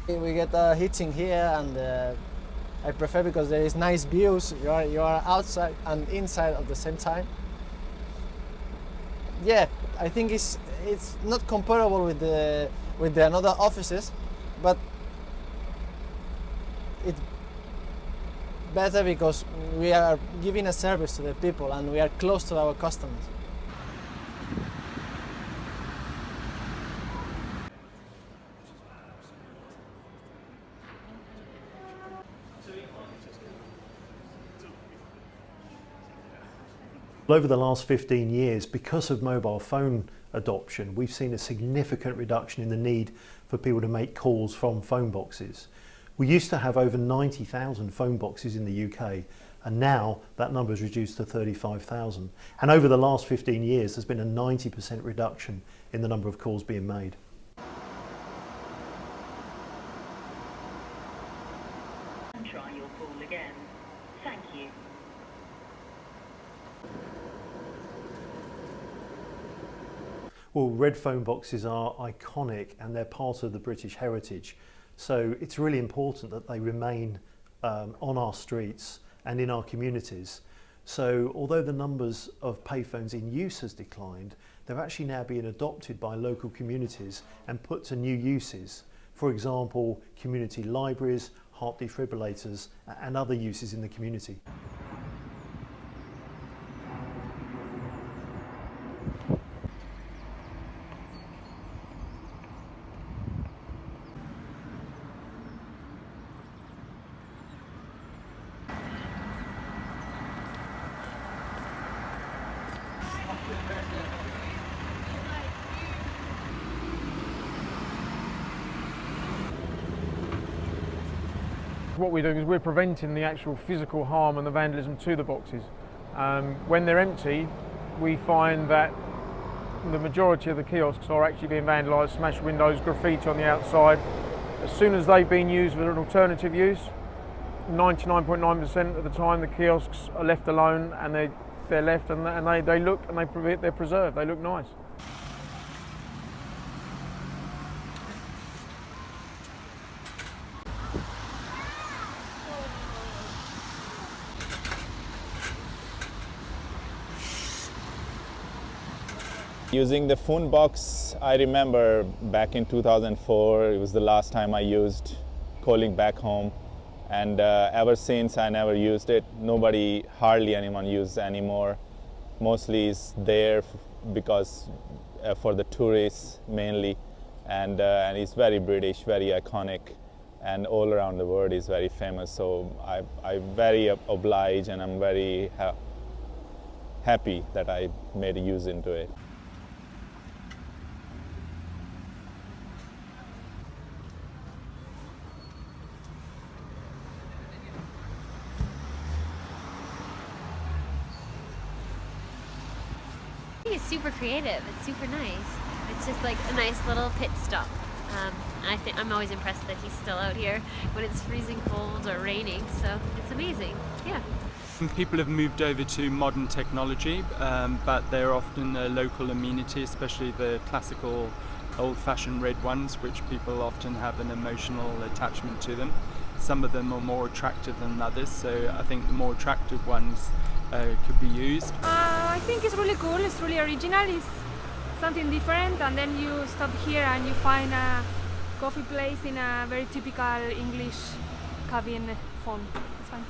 We get heating here, and I prefer because there is nice views. You are outside and inside at the same time. Yeah, I think it's not comparable with the another offices, but it's better because we are giving a service to the people and we are close to our customers. Over the last 15 years, because of mobile phone adoption, we've seen a significant reduction in the need for people to make calls from phone boxes. We used to have over 90,000 phone boxes in the UK, and now that number is reduced to 35,000. And over the last 15 years, there's been a 90% reduction in the number of calls being made. Try your call again. Thank you. Well, red phone boxes are iconic and they're part of the British heritage. So it's really important that they remain on our streets and in our communities. So although the numbers of payphones in use has declined, they're actually now being adopted by local communities and put to new uses. For example, community libraries, heart defibrillators, and other uses in the community. What we're doing is we're preventing the actual physical harm and the vandalism to the boxes. When they're empty, we find that the majority of the kiosks are actually being vandalised, smashed windows, graffiti on the outside. As soon as they've been used for an alternative use, 99.9% of the time the kiosks are left alone, and they're left and they look and they're preserved, they look nice. Using the phone box, I remember back in 2004, it was the last time I used calling back home, and ever since I never used it. Hardly anyone uses anymore. Mostly it's there because for the tourists mainly, and it's very British, very iconic, and all around the world is very famous. So I'm very obliged, and I'm very happy that I made a use into it. It's super creative. It's super nice. It's just like a nice little pit stop. And I'm always impressed that he's still out here when it's freezing cold or raining. So it's amazing. Yeah. People have moved over to modern technology, but they're often a local amenity, especially the classical old-fashioned red ones, which people often have an emotional attachment to them. Some of them are more attractive than others, so I think the more attractive ones could be used. I think it's really cool, it's really original, it's something different, and then you stop here and you find a coffee place in a very typical English cabin phone. It's fine.